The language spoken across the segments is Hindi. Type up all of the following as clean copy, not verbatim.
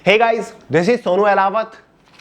Hey guys, this is Sonu Alawat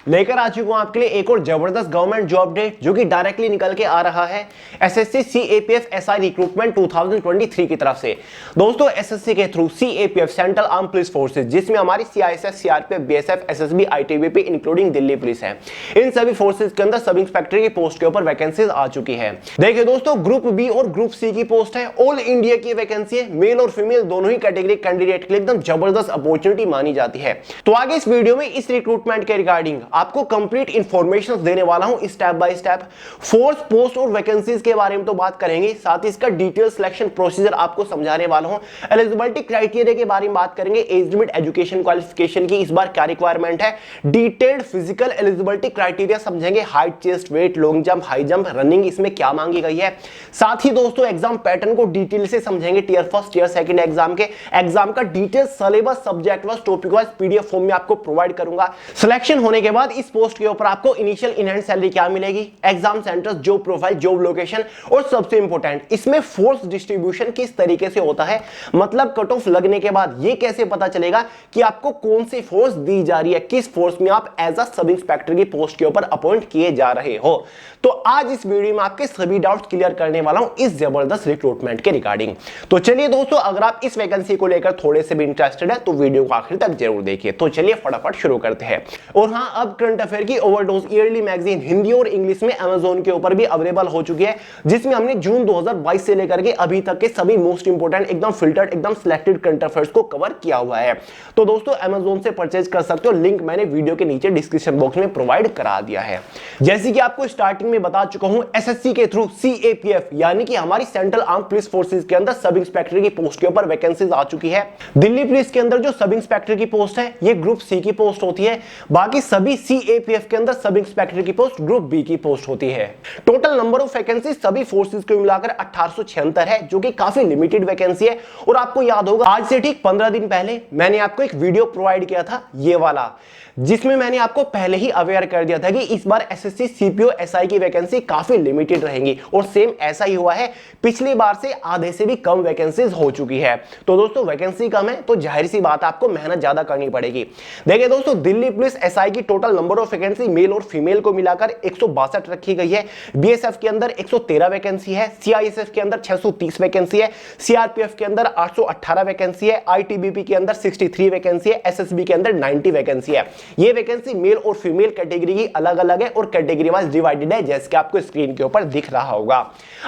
लेकर आ चुका हूं आपके लिए एक और जबरदस्त गवर्नमेंट जॉब अपडेट जो कि डायरेक्टली निकल के आ रहा है एसएससी सीएपीएफ एसआई रिक्रूटमेंट 2023 की तरफ से। दोस्तों एसएससी के through CAPF central arm police forces, जिसमें हमारी CISF, CRPF, BSF, SSB, ITBP including Delhi police है, इन सभी फोर्सेज के अंदर सब इंस्पेक्टर की पोस्ट के ऊपर वैकेंसीज आ चुकी है। देखिए दोस्तों, ग्रुप बी और ग्रुप सी की पोस्ट है, ऑल इंडिया की वैकेंसी है, मेल और फीमेल दोनों ही कैटेगरी कैंडिडेट के लिए एकदम जबरदस्त अपॉर्चुनिटी मानी जाती है। तो आगे इस वीडियो में इस रिक्रूटमेंट के रिगार्डिंग आपको कंप्लीट इंफॉर्मेशन देने वाला हूं step by step. Force, post और वैकेंसीज के बारे में तो बात करेंगे, साथ ही इसका डिटेल सिलेक्शन प्रोसीजर आपको समझाने वाला हूं। एलिजिबिलिटी क्राइटेरिया के बारे में बात करेंगे, एज लिमिट, एजुकेशन क्वालिफिकेशन की इस बार क्या रिक्वायरमेंट है, डिटेल्ड फिजिकल एलिजिबिलिटी क्राइटेरिया समझेंगे, height, chest, weight, long jump, high jump, running इसमें क्या मांगी गई है। साथ ही दोस्तों एग्जाम पैटर्न को डिटेल से समझेंगे, tier first, tier second exam के एग्जाम का detail syllabus, subject wise, topic wise PDF form में आपको प्रोवाइड करूंगा। सिलेक्शन होने के बाद इस पोस्ट के ऊपर आपको इनिशियल इन हैंड सैलरी क्या मिलेगी, exam centres, job profile, job location और सबसे इंपॉर्टेंट इसमें फोर्स डिस्ट्रीब्यूशन किस तरीके से होता है, मतलब कट ऑफ लगने के बाद ये कैसे पता चलेगा कि आपको कौन सी फोर्स दी जा रही है, किस फोर्स में आप एज अ सब इंस्पेक्टर की पोस्ट के ऊपर अपॉइंट किए जा रहे हो। तो आज इस वीडियो में आपके सभी डाउट्स क्लियर करने वाला हूं इस जबरदस्त रिक्रूटमेंट के रिगार्डिंग। तो चलिए दोस्तों, अगर आप इस वैकेंसी को लेकर थोड़े से भी इंटरेस्टेड है तो वीडियो को आखिर तक जरूर देखिए। तो चलिए फटाफट शुरू करते हैं। और हां, अब करंट अफेयर की ओवरडोज ईयरली मैगजीन हिंदी और इंग्लिश में अमेज़न के ऊपर भी अवेलेबल हो चुकी है, जिसमें हमने जून 2022 से लेकर के अभी तक के सभी मोस्ट इंपोर्टेंट, एकदम फिल्टर्ड, एकदम सिलेक्टेड करंट अफेयर्स को कवर किया हुआ है। तो दोस्तों अमेज़न से परचेज कर सकते हो, लिंक मैंने वीडियो के नीचे डिस्क्रिप्शन बॉक्स में प्रोवाइड करा दिया है। जैसे कि आपको स्टार्टिंग में बता चुका हूं, एसएससी के थ्रू सीएपीएफ यानी कि हमारी सेंट्रल आर्म पुलिस फोर्सेज के अंदर सब इंस्पेक्टर की पोस्ट के ऊपर वैकेंसीज आ चुकी है। दिल्ली पुलिस के अंदर जो सब इंस्पेक्टर की पोस्ट है ये ग्रुप सी की पोस्ट होती है, बाकी सभी सीएपीएफ के अंदर सब इंस्पेक्टर की पोस्ट ग्रुप बी की पोस्ट होती है। टोटल नंबर ऑफ वैकेंसी सभी फोर्सेज को मिलाकर 1876 है, जो कि काफी लिमिटेड वैकेंसी है। और आपको याद होगा आज से ठीक 15 दिन पहले मैंने आपको एक वीडियो प्रोवाइड किया था, ये वाला, जिसमें मैंने आपको पहले ही अवेयर कर दिया था कि इस बार एसएससी सीपीओ एसआई की वैकेंसी काफी लिमिटेड रहेंगी, और सेम ऐसा ही हुआ है। पिछली बार से आधे से भी कम वैकेंसीज हो चुकी है। तो दोस्तों वैकेंसी कम है तो जाहिर सी बात आपको मेहनत ज्यादा करनी पड़ेगी। देखिए दोस्तों, दिल्ली पुलिस एसआई की total number of vacancy male और फीमेल को मिलाकर 162 रखी गई है। बीएसएफ के अंदर 113 वैकेंसी है, सीआईएसएफ के अंदर 630 वैकेंसी है, सीआरपीएफ के अंदर 818 वैकेंसी है, आईटीबीपी के अंदर 63 वैकेंसी है, एसएसबी के अंदर 90 वैकेंसी है। ये वैकेंसी मेल और फीमेल कैटेगरी की अलग अलग है और कैटेगरी वाइज डिवाइडेड है, जैसे कि आपको स्क्रीन के ऊपर दिख रहा होगा।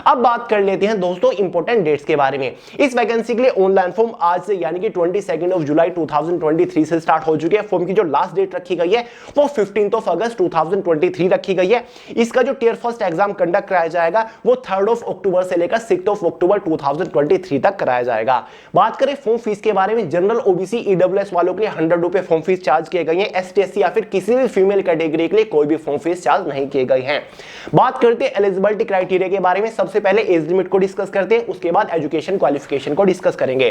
अब बात कर लेते हैं दोस्तों इंपॉर्टेंट डेट्स के बारे में। इस वैकेंसी के लिए ऑनलाइन फॉर्म आज से यानी कि 22 जुलाई 2023 से स्टार्ट हो चुके हैं। फॉर्म की जो लास्ट डेट रखी गई है वो 15 अगस्त 2023 रखी गई है। इसका जो टियर फर्स्ट एग्जाम कंडक्ट कराया जाएगा वो 3 अक्टूबर से लेकर 6 अक्टूबर 2023 तक कराया जाएगा। बात करें फॉर्म फीस के बारे में, जनरल, ओबीसी, ईडब्ल्यूएस वालों के लिए 100 रुपए फॉर्म फीस चार्ज किए गए हैं। एसटी या फिर किसी भी फीमेल कैटेगरी के लिए कोई भी फॉर्म फीस चार्ज नहीं किए गए हैं। बात करते हैं एलिजिबिलिटी क्राइटेरिया के बारे में। सबसे पहले एज लिमिट को डिस्कस करते हैं, उसके बाद एजुकेशन क्वालिफिकेशन को डिस्कस करेंगे।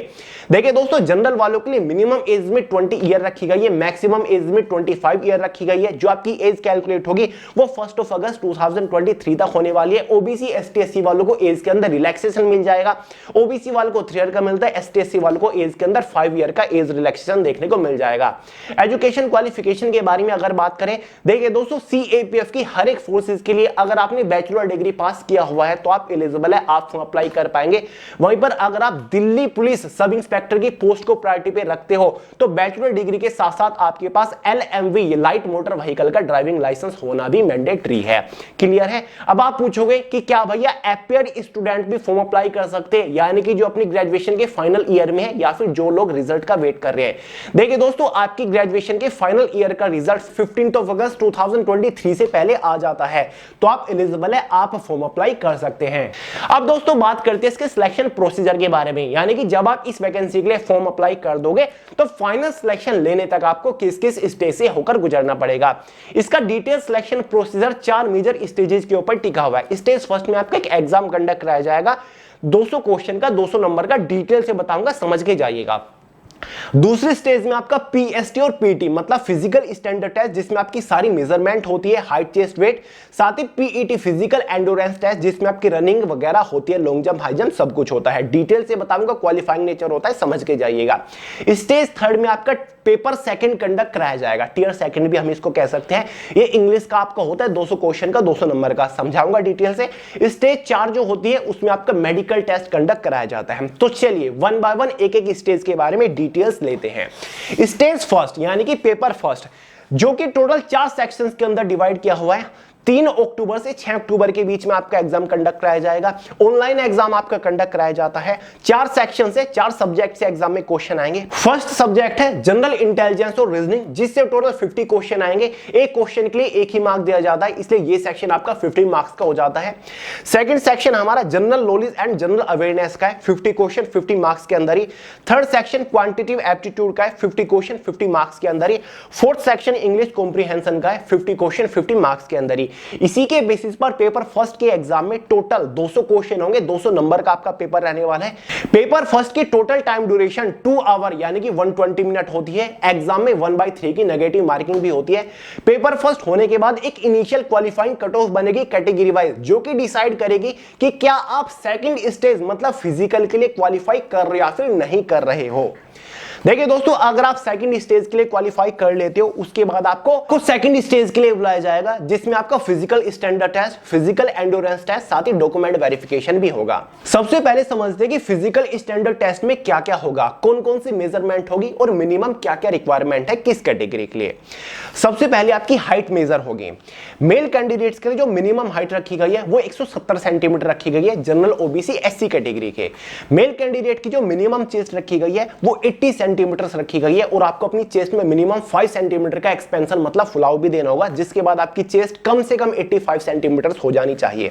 देखिए दोस्तों, जनरल वालों के लिए मिनिमम एज लिमिट 20 ईयर रखी गई है, मैक्सिमम एज लिमिट 25 ईयर रखी गई है। जो आपकी एज कैलकुलेट होगी वो 1 अगस्त 2023 तक होने वाली है। ओबीसी, एसटी, एससी वालों को एज के अंदर रिलैक्सेशन मिल जाएगा। ओबीसी वालों को 3 ईयर का मिलता है, एसटी, एससी वालों को एज के अंदर 5 ईयर का एज रिलैक्सेशन देखने को मिल जाएगा। एजुकेशन क्वालिफिकेशन के बारे में अगर बात करें, देखिए दोस्तों सीएपीएफ की हर एक फोर्सेज के लिए अगर आपने बैचलर डिग्री पास किया हुआ है तो आप एलिजिबल है, आप अप्लाई कर पाएंगे। वहीं पर अगर आप दिल्ली पुलिस सब इंस्पेक्टर की पोस्ट को प्रायोरिटी पे रखते हो तो बैचलर डिग्री के साथ साथ आपके पास एलएमवी लाइट मोटर व्हीकल का ड्राइविंग लाइसेंस होना भी मैंडेटरी है। क्लियर है? अब आप पूछोगे कि क्या भैया अपेयर्ड स्टूडेंट भी फॉर्म अप्लाई कर सकते हैं, यानी कि जो अपनी ग्रेजुएशन के फाइनल ईयर में है या फिर जो लोग रिजल्ट का वेट कर रहे हैं। देखिए दोस्तों, आपकी ग्रेजुएशन के फाइनल ईयर का रिजल्ट 15 अगस्त 2023 से पहले आ जाता है तो आप एलिजिबल है, आप फॉर्म अप्लाई कर सकते हैं। अब दोस्तों बात करते हैं इसके सिलेक्शन प्रोसीजर के बारे में, यानी कि जब आप इस वैकेंसी के लिए फॉर्म अप्लाई कर दोगे तो फाइनल सिलेक्शन लेने तक आपको किस किस स्टेज से होकर गुजरना पड़ेगा। इसका detail selection procedure 4 major stages के ऊपर टिका हुआ है। स्टेज फर्स्ट में आपका एक एग्जाम कंडक्ट कराया जाएगा, 200 क्वेश्चन का, 200 नंबर का, डिटेल से बताऊंगा, समझ के जाइएगा। दूसरे स्टेज में आपका पीएसटी और पीटी मतलब फिजिकल स्टैंडर्ड टेस्ट, जिसमें आपकी सारी मेजरमेंट होती है, हाइट, चेस्ट, वेट, साथ ही पीईटी फिजिकल एंडोरेंस टेस्ट जिसमें आपकी रनिंग वगैरह होती है, लॉन्ग जंप, हाई जंप सब कुछ होता है। डिटेल से बताऊंगा, क्वालिफाइंग नेचर होता है, समझ के जाइएगा। स्टेज थर्ड में आपका पेपर सेकंड कंडक्ट कराया जाएगा, टियर सेकंड भी हम इसको कह सकते हैं। ये इंग्लिश का आपका होता है 200 क्वेश्चन का, 200 नंबर का, समझाऊंगा डिटेल से। स्टेज 4 जो होती है उसमें आपका मेडिकल टेस्ट कंडक्ट कराया जाता है। तो चलिए वन बाय वन एक एक स्टेज के बारे में डिटेल्स लेते हैं। स्टेज फर्स्ट यानी कि पेपर फर्स्ट, जो कि टोटल 4 सेक्शंस के अंदर डिवाइड किया हुआ है। 3 अक्टूबर से 6 अक्टूबर के बीच में आपका एग्जाम कंडक्ट कराया जाएगा। ऑनलाइन एग्जाम आपका कंडक्ट कराया जाता है। 4 सेक्शन से 4 सब्जेक्ट से एग्जाम में क्वेश्चन आएंगे। फर्स्ट सब्जेक्ट है जनरल इंटेलिजेंस और रीजनिंग, जिससे टोटल 50 क्वेश्चन आएंगे। एक क्वेश्चन के लिए 1 ही मार्क दिया जाता है, इसलिए ये सेक्शन आपका 50 मार्क्स का हो जाता है। सेकंड सेक्शन हमारा general knowledge and general awareness का है, 50 क्वेश्चन 50 मार्क्स के अंदर ही। थर्ड सेक्शन क्वांटिटेटिव एप्टीट्यूड का है, 50 क्वेश्चन 50 मार्क्स के अंदर ही। फोर्थ सेक्शन इंग्लिश कॉम्प्रिहेंशन का है, 50 क्वेश्चन 50 मार्क्स के अंदर ही। इसी के बेसिस पर पेपर फर्स्ट के एग्जाम में टोटल 200 क्वेश्चन होंगे, 200 नंबर का आपका पेपर रहने वाला है। पेपर फर्स्ट की टोटल टाइम ड्यूरेशन 2 आवर यानी कि 120 मिनट होती है। एग्जाम में 1/3 की नेगेटिव मार्किंग भी होती है। पेपर फर्स्ट होने के बाद एक इनिशियल क्वालिफाइंग कट ऑफ बनेगी कैटेगरी वाइज, जो कि डिसाइड करेगी कि क्या आप सेकंड स्टेज मतलब फिजिकल के लिए क्वालिफाई कर रहे हो या फिर नहीं कर रहे हो। देखिए दोस्तों, अगर आप सेकंड स्टेज के लिए क्वालिफाई कर लेते हो, उसके बाद आपको कुछ सेकंड स्टेज के लिए बुलाया जाएगा, जिसमें आपका physical standard test, physical endurance test, साथ ही डॉक्यूमेंट वेरिफिकेशन भी होगा। सबसे पहले समझते हैं कि फिजिकल स्टैंडर्ड टेस्ट में क्या क्या होगा, कौन कौन सी मेजरमेंट होगी और मिनिमम क्या क्या रिक्वायरमेंट है किस कैटेगरी के लिए। सबसे पहले आपकी हाइट मेजर होगी। मेल कैंडिडेट्स के लिए जो मिनिमम हाइट रखी गई है वो 170 सेंटीमीटर रखी गई है जनरल ओबीसी एससी कैटेगरी के। मेल कैंडिडेट की जो मिनिमम चेस्ट रखी गई है वो 80 सेंटीमीटर रखी गई है, और आपको अपनी चेस्ट में मिनिमम 5 सेंटीमीटर का एक्सपेंशन मतलब फुलाव भी देना होगा, जिसके बाद आपकी चेस्ट कम से कम 85 सेंटीमीटर हो जानी चाहिए।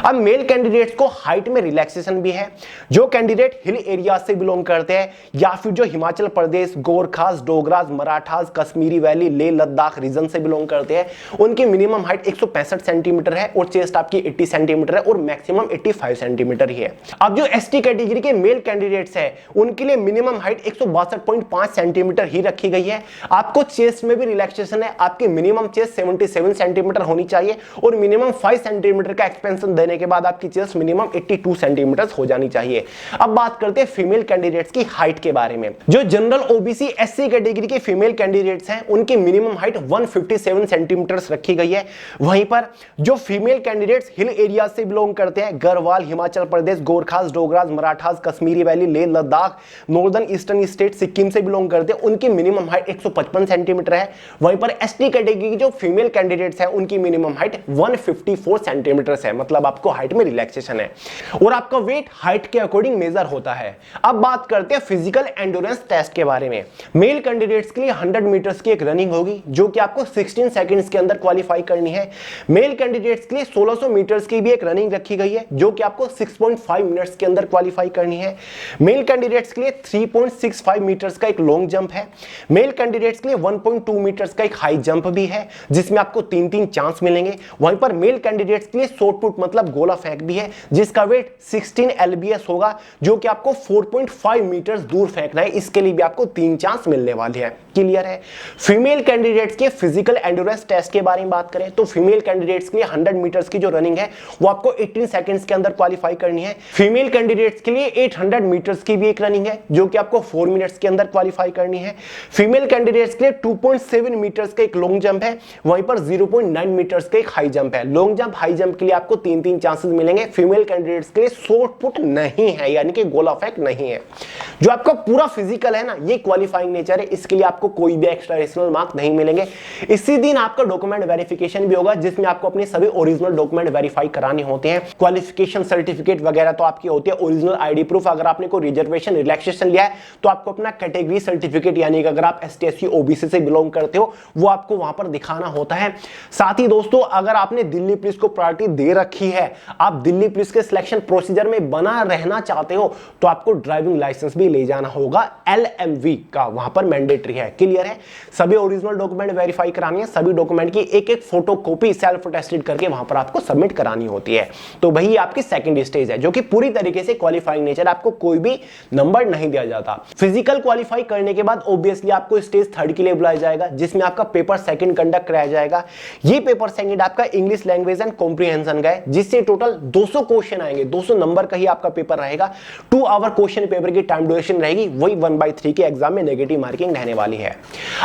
अब मेल कैंडिडेट्स को हाइट में रिलैक्सेशन भी है। जो कैंडिडेट हिल एरिया से बिलोंग करते हैं या फिर जो हिमाचल प्रदेश, गोरखास, डोगरास, मराठास, कश्मीरी वैली, लेह लद्दाख रीजन से बिलोंग करते हैं, उनकी मिनिमम हाइट 165 सेंटीमीटर है और चेस्ट आपकी 80 सेंटीमीटर है और मैक्सिमम 85 सेंटीमीटर ही है। अब जो एसटी कैटेगरी के मेल कैंडिडेट्स हैं, उनके लिए मिनिमम हाइट 162.5 सेंटीमीटर ही रखी गई है। आपको चेस्ट में भी रिलैक्सेशन है, आपकी मिनिमम चेस्ट 77 सेंटीमीटर होनी चाहिए और मिनिमम 5 सेंटीमीटर का एक्सपेंशन देने के बाद आपकी चेस्ट मिनिमम 82 सेंटीमीटर हो जानी चाहिए। अब बात करते हैं फीमेल कैंडिडेट्स की हाइट के बारे में। जो जनरल ओबीसी एससी कैटेगरी के फीमेल कैंडिडेट्स हैं, उनकी मिनिमम हाइट 157 सेंटीमीटर रखी गई है। वहीं पर जो फीमेल कैंडिडेट्स हिल एरिया से बिलोंग करते हैं, Garhwal, Himachal Pradesh, Gorkhas, Dogras, Marathas, Kashmiri valley, Leh Ladakh, northern eastern state, Sikkim से बिलोंग करते हैं, उनकी मिनिमम हाइट 155 सेंटीमीटर है। वहीं पर एसटी कैटेगरी की जो फीमेल कैंडिडेट्स हैं, उनकी मिनिमम हाइट 154 सेंटीमीटर है, मतलब आपको हाइट में रिलैक्सेशन है और आपका वेट हाइट के अकॉर्डिंग मेजर होता है। अब बात करते हैं फिजिकल एंड्योरेंस टेस्ट के बारे में। मेल कैंडिडेट्स के लिए 100 मीटर्स की एक रनिंग होगी, जो कि आपको 16 सेकंड्स के अंदर क्वालिफाई करनी है। मेल कैंडिडेट्स के लिए 1600 मीटर्स की भी एक रनिंग रखी गई है, जो कि आपको 6.5 मिनट्स के अंदर क्वालिफाई करनी है। मेल कैंडिडेट्स के लिए 3.65 मीटर्स का एक लॉन्ग जंप है। मेल कैंडिडेट्स के लिए 1.2 मीटर्स का एक हाई जंप भी है, जिसमें आपको 3-3 चांस मिलेंगे। वहीं पर मेल कैंडिडेट्स के लिए शॉट पुट मतलब गोला फेंक भी है, जिसका वेट 16 lbs होगा, जो कि आपको 4.5 मीटर्स दूर फेंकना है। इसके लिए भी आपको 3 चांस मिलने वाले हैं। क्लियर है। फीमेल कैंडिडेट्स के फिजिकल एंड्योरेंस टेस्ट के बारे में बात करें तो फीमेल कैंडिडेट्स के लिए 100 मीटर्स की जो रनिंग है वो आपको 18 सेकंड्स के अंदर क्वालिफाई करनी है। फीमेल कैंडिडेट्स के लिए 800 मीटर्स की भी एक रनिंग है, जो कि आपको 4 मिनट्स के अंदर क्वालिफाई करनी है। फीमेल कैंडिडेट्स के लिए 2.7 मीटर्स का एक लॉन्ग जंप है, वहीं पर 0.9 मीटर्स का एक हाई जंप है। लॉन्ग जंप, हाई जंप के लिए आपको 3-3 चांसेस मिलेंगे। फीमेल कैंडिडेट्स के लिए शॉट पुट नहीं है, यानी कि गोला फेंक नहीं है। जो आपका पूरा फिजिकल है ना, ये क्वालिफाइंग नेचर है, इसके लिए आपको कोई भी एक्स्ट्रा एडिशनल मार्क नहीं मिलेंगे। इसी दिन आपका डॉक्यूमेंट वेरिफिकेशन भी होगा, जिसमें आपको अपने सभी ओरिजिनल डॉक्यूमेंट वेरीफाई कराने होते हैं। क्वालिफिकेशन सर्टिफिकेट वगैरह तो आपकी होती है, ओरिजिनल आईडी प्रूफ, अगर आपने कोई रिजर्वेशन रिलैक्सेशन लिया है तो आपको अपना कैटेगरी सर्टिफिकेट, यानी कि अगर आप एसटी एससी ओबीसी से बिलोंग करते हो, वो आपको वहां पर दिखाना होता है। साथ ही दोस्तों, अगर आपने दिल्ली पुलिस को प्रायोरिटी दे रखी है, आप दिल्ली पुलिस के सिलेक्शन प्रोसीजर में बना रहना चाहते हो, तो आपको ड्राइविंग लाइसेंस भी ले जाना होगा, LMV का, वहां पर मैंडेटरी है। क्लियर है। सभी ओरिजिनल डॉक्यूमेंट वेरीफाई करानी है, सभी डॉक्यूमेंट की एक-एक फोटो कॉपी सेल्फ अटेस्टेड करके वहां पर आपको सबमिट करानी होती है। तो वही आपकी सेकंड स्टेज है, जो कि पूरी तरीके से क्वालिफाइंग नेचर, आपको कोई भी नंबर नहीं दिया जाता। फिजिकल मेडिकल क्वालिफाई करने के बाद ऑब्वियसली आपको स्टेज 3 के लिए बुलाया जाएगा, जिसमें आपका पेपर सेकंड कंडक्ट कराया जाएगा। ये पेपर सेकंड आपका इंग्लिश लैंग्वेज एंड कॉम्प्रिहेंशन का है, जिससे टोटल 200 क्वेश्चन आएंगे, 200 नंबर का ही आपका पेपर रहेगा। 2 आवर क्वेश्चन पेपर की टाइम ड्यूरेशन रहेगी, वही 1/3 के एग्जाम में नेगेटिव मार्किंग रहने वाली है।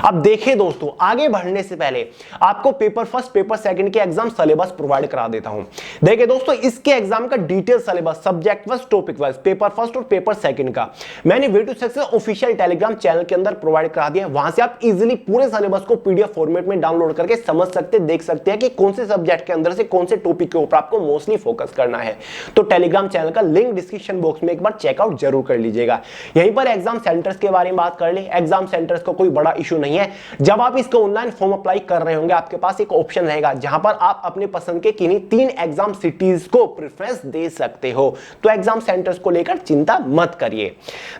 अब देखिए दोस्तों, आगे बढ़ने से पहले आपको पेपर फर्स्ट पेपर सेकंड के एग्जाम सिलेबस प्रोवाइड करा देता हूं। देखिए दोस्तों, इसके एग्जाम का detail syllabus subject wise, topic wise, paper first और पेपर सेकंड का मैंने way to success official Telegram channel के अंदर प्रोवाइड करा दिया है। वहां से आप इजीली पूरे सिलेबस को पीडीएफ फॉर्मेट में डाउनलोड करके समझ सकते, देख सकते हैं कि कौन से सब्जेक्ट के अंदर से कौन से टॉपिक के ऊपर आपको मोस्टली फोकस करना है। तो टेलीग्राम चैनल का लिंक डिस्क्रिप्शन बॉक्स में एक बार चेकआउट जरूर कर लीजिएगा। यहीं पर एग्जाम सेंटर्स के बारे में बात कर ले। एग्जाम सेंटर्स का कोई बड़ा इशू नहीं है। जब आप इसका ऑनलाइन फॉर्म अप्लाई कर रहे होंगे, आपके पास एक ऑप्शन रहेगा जहां पर आप अपने पसंद के किन्हीं 3 एग्जाम सिटीज को प्रेफरेंस दे सकते हो। तो एग्जाम सेंटर्स को लेकर चिंता मत करिए।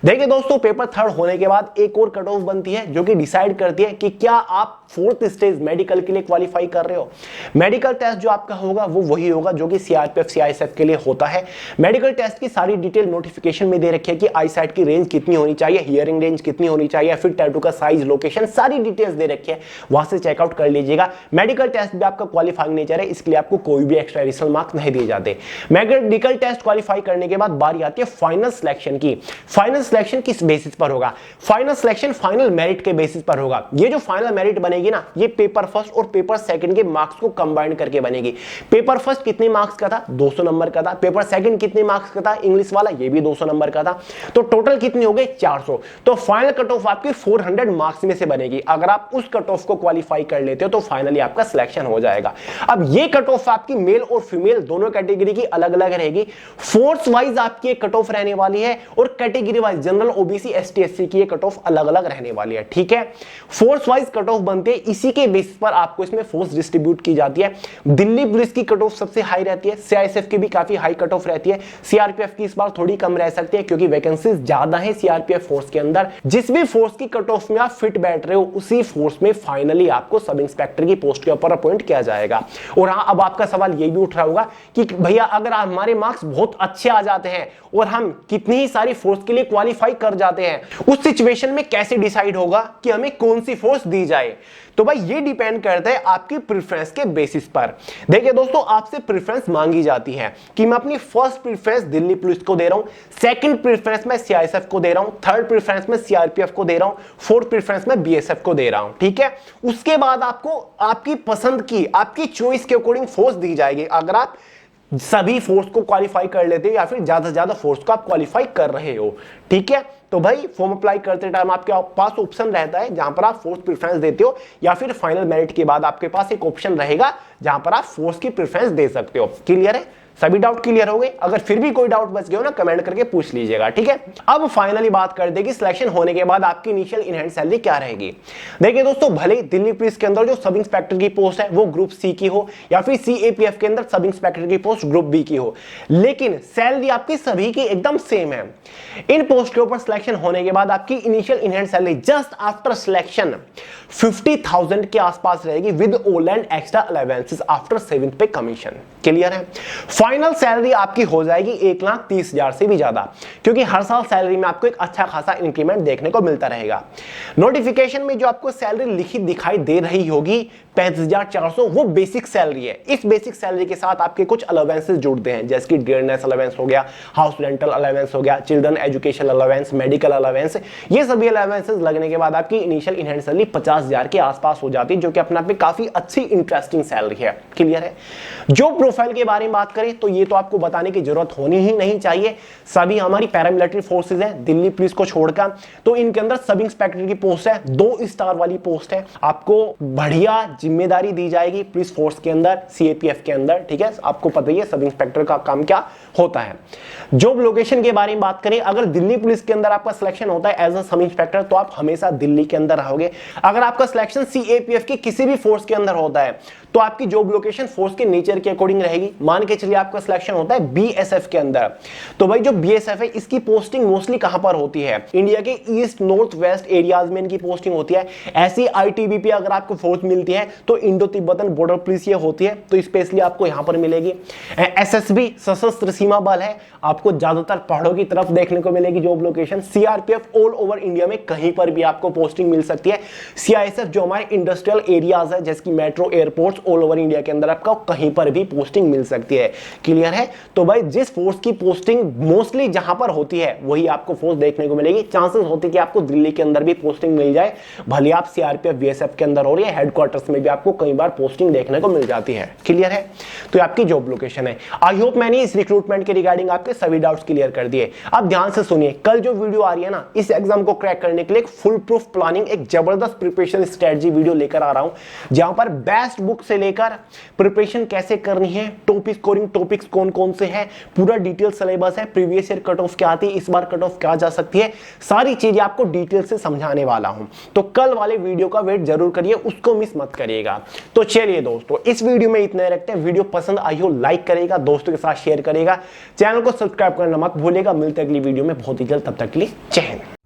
देखिए दोस्तों, पेपर थर्ड होने के बाद एक और कट ऑफ बनती है जो कि डिसाइड करती है कि क्या आप 4th स्टेज मेडिकल के लिए क्वालिफाई कर रहे हो। मेडिकल टेस्ट जो आपका होगा वो वही होगा जो कि सीआरपीएफ सीआईएसएफ के लिए होता है। मेडिकल टेस्ट की सारी डिटेल नोटिफिकेशन में दे रखी है कि आई साइट की रेंज कितनी होनी चाहिए, हियरिंग रेंज कितनी होनी चाहिए, फिर टैटू का साइज, लोकेशन, सारी डिटेल्स दे रखी है, वहां से चेकआउट कर लीजिएगा। मेडिकल टेस्ट भी आपका क्वालिफाइंग नेचर है, इसके लिए आपको कोई भी एक्स्ट्रा एडिशनल मार्क्स नहीं दिए जाते। मेडिकल टेस्ट क्वालिफाई करने के बाद बारी आती है फाइनल सिलेक्शन की। फाइनल सिलेक्शन किस बेसिस पर होगा? फाइनल सिलेक्शन फाइनल मेरिट के बेसिस पर होगा। ये जो फाइनल मेरिट बनेगी ना, ये पेपर फर्स्ट और पेपर सेकंड के मार्क्स को कंबाइन करके बनेगी। पेपर फर्स्ट कितने मार्क्स का था? 200 नंबर का था। पेपर सेकंड कितने मार्क्स का था? इंग्लिश वाला, ये भी 200 नंबर का था। तो टोटल कितने हो गए? 400। तो फाइनल कट ऑफ आपकी 400 मार्क्स में से बनेगी। अगर आप उस कट ऑफ को क्वालिफाई कर लेते हो तो फाइनली आपका सिलेक्शन हो जाएगा। अब ये कट ऑफ आपकी मेल और फीमेल दोनों कैटेगरी की अलग अलग रहेगी। फोर्स वाइज आपकी एक कट ऑफ रहने वाली है और category wise general, OBC, ST, SC की कट ऑफ अलग अलग रहने वाली है। ठीक है, फोर्स वाइज कट ऑफ बनते हैं, इसी के बेसिस पर आपको इसमें फोर्स डिस्ट्रीब्यूट की जाती है। दिल्ली पुलिस की कट ऑफ सबसे हाई रहती है, सीआईएसएफ की भी काफी हाई कट ऑफ रहती है। सीआरपीएफ की इस बार थोड़ी कम रह सकती है क्योंकि वैकेंसीज ज्यादा है सीआरपीएफ फोर्स के अंदर। जिस भी फोर्स की कट ऑफ में आप फिट बैठ रहे हो, उसी फोर्स में फाइनली आपको सब इंस्पेक्टर की पोस्ट के ऊपर अपॉइंट किया जाएगा। और हाँ, अब आपका सवाल यह भी उठ रहा होगा कि भैया अगर हमारे मार्क्स बहुत अच्छे आ जाते हैं और हम कितनी ही सारी फोर्स के लिए क्वालिफाई कर जाते हैं, उस सिचुएशन में कैसे डिसाइड होगा कि हमें कौन सी फोर्स दी जाए? तो भाई ये डिपेंड करता है आपकी प्रेफरेंस के बेसिस पर। देखिए दोस्तों, आपसे प्रेफरेंस मांगी जाती है कि मैं अपनी फर्स्ट प्रेफरेंस दिल्ली पुलिस को दे रहा हूं, सेकंड प्रेफरेंस मैं सीआईएसएफ को दे रहा हूं, थर्ड प्रेफरेंस मैं सीआरपीएफ को दे रहा हूं, फोर्थ प्रेफरेंस मैं बीएसएफ को दे रहा हूं। ठीक है, उसके बाद आपको आपकी पसंद की, आपकी चॉइस के अकॉर्डिंग फोर्स दी जाएगी। अगर आप सभी फोर्स को क्वालिफाई कर लेते हो या फिर ज्यादा से ज्यादा फोर्स को आप क्वालिफाई कर रहे हो। ठीक है, तो भाई फॉर्म अप्लाई करते टाइम आपके पास ऑप्शन रहता है जहां पर आप फोर्स प्रेफरेंस देते हो, या फिर फाइनल मेरिट के बाद आपके पास एक ऑप्शन रहेगा जहां पर आप फोर्स की प्रेफरेंस दे सकते हो। क्लियर है? सभी डाउट क्लियर हो गए? अगर फिर भी कोई डाउट बच गया हो ना, कमेंट करके पूछ लीजिएगा। ठीक है, अब फाइनली बात कर देगी सिलेक्शन होने के बाद आपकी इनिशियल इन हैंड सैलरी क्या रहेगी। देखिए दोस्तों, भले ही दिल्ली पुलिस के अंदर जो सब इंस्पेक्टर की पोस्ट है वो ग्रुप सी की हो, या फिर सीएपीएफ के अंदर सब इंस्पेक्टर की पोस्ट ग्रुप बी की हो, लेकिन सैलरी आपकी सभी की एकदम सेम है। इन पोस्ट के ऊपर सिलेक्शन होने के बाद आपकी initial in hand salary just after selection 50,000 के आसपास रहेगी with all and extra allowances after 7th पे कमीशन। क्लियर है? फाइनल सैलरी आपकी हो जाएगी 1,30,000 से भी ज्यादा, क्योंकि हर साल सैलरी में आपको एक अच्छा खासा इंक्रीमेंट देखने को मिलता रहेगा। नोटिफिकेशन में जो आपको सैलरी लिखी दिखाई दे रही होगी 35,400, वो बेसिक सैलरी है। इस बेसिक सैलरी के साथ आपके कुछ अलाउंसेस जुड़ते हैं, जैसे कि डियरनेस अलाउंस हो गया, हाउस रेंटल अलाउंस हो गया, children education allowance, medical allowance. ये सभी अलाउंसेस लगने के बाद आपकी इनिशियल इन हैंड सैलरी 50,000 के आसपास हो जाती है, जो कि अपने आप में काफी अच्छी इंटरेस्टिंग सैलरी है। क्लियर है? जो प्रोफाइल के बारे में बात करें तो ये तो आपको बताने की जरूरत होनी ही नहीं चाहिए। सभी हमारी पैरामिलिट्री फोर्सेज है दिल्ली पुलिस को छोड़कर, तो इनके अंदर सब इंस्पेक्टर की पोस्ट है, 2 स्टार वाली पोस्ट है। आपको बढ़िया जिम्मेदारी दी जाएगी पुलिस फोर्स के अंदर, सीएपीएफ के अंदर। ठीक है, आपको पता ही है सब इंस्पेक्टर का काम क्या होता है। जॉब लोकेशन के बारे में बात करें, अगर दिल्ली पुलिस के अंदर आपका सिलेक्शन होता है एज अ सब इंस्पेक्टर, तो आप हमेशा दिल्ली के अंदर रहोगे। अगर आपका सिलेक्शन सीएपीएफ के किसी भी फोर्स के अंदर होता है तो आपकी जॉब लोकेशन फोर्स के नेचर के अकॉर्डिंग रहेगी। मान के चलिए आपका सिलेक्शन होता है बीएसएफ के अंदर, तो भाई जो बीएसएफ है इसकी पोस्टिंग मोस्टली कहां पर होती है, इंडिया के ईस्ट नॉर्थ वेस्ट एरियाज में इनकी पोस्टिंग होती है। ऐसी आईटीबीपी अगर आपको फोर्स मिलती है तो इंडो तिब्बतन बॉर्डर पुलिस ये होती है, तो स्पेशली आपको यहां पर मिलेगी। एसएसबी सशस्त्र सीमा बल है, आपको ज्यादातर पहाड़ों की तरफ देखने को मिलेगी job location. CRPF all over India में कहीं पर भी आपको पोस्टिंग मिल सकती है। सीआईएसएफ जो हमारे इंडस्ट्रियल एरियाज है जैसे कि metro airports all over India के अंदर आपको कहीं पर भी पोस्टिंग मिल सकती है। क्लियर है? तो भाई जिस फोर्स की पोस्टिंग मोस्टली जहां पर होती है वही आपको फोर्स देखने को मिलेगी। चांसेस होते हैं कि आपको दिल्ली के अंदर भी पोस्टिंग मिल जाए, भले आप सीआरपीएफ बीएसएफ के अंदर हो रही है, हेडक्वार्टर्स में भी आपको कई बार पोस्टिंग देखने को मिल जाती है। क्लियर है? तो आपकी जॉब लोकेशन है। आई होप मैंने इस रिक्रूटमेंट के रिगार्डिंग आपके सभी डाउट्स क्लियर कर दिए। अब ध्यान से सुनिए, कल जो वीडियो आ रही है ना, इस एग्जाम को क्रैक करने के लिए एक फुल प्रूफ प्लानिंग, एक जबरदस्त प्रिपरेशन स्ट्रेटजी वीडियो लेकर आ रहा हूं, जहां पर बेस्ट बुक से लेकर प्रिपरेशन कैसे करनी है, टॉपिक स्कोरिंग टॉपिक्स कौन कौन से हैं, पूरा डिटेल सिलेबस है, प्रीवियस ईयर कट ऑफ क्या आती है, इस बार कट ऑफ क्या जा सकती है, सारी चीजें आपको डिटेल से समझाने वाला हूं। तो कल वाले वीडियो का वेट जरूर करिए, उसको मिस मत करिएगा। तो चलिए दोस्तों, इस वीडियो में इतना रखते हैं। वीडियो पसंद आई हो लाइक करेगा, दोस्तों के साथ शेयर करेगा, चैनल को सब्सक्राइब करना मत भूलिएगा। मिलते हैं अगली वीडियो में बहुत ही जल्द, तब तक के लिए जय हिंद।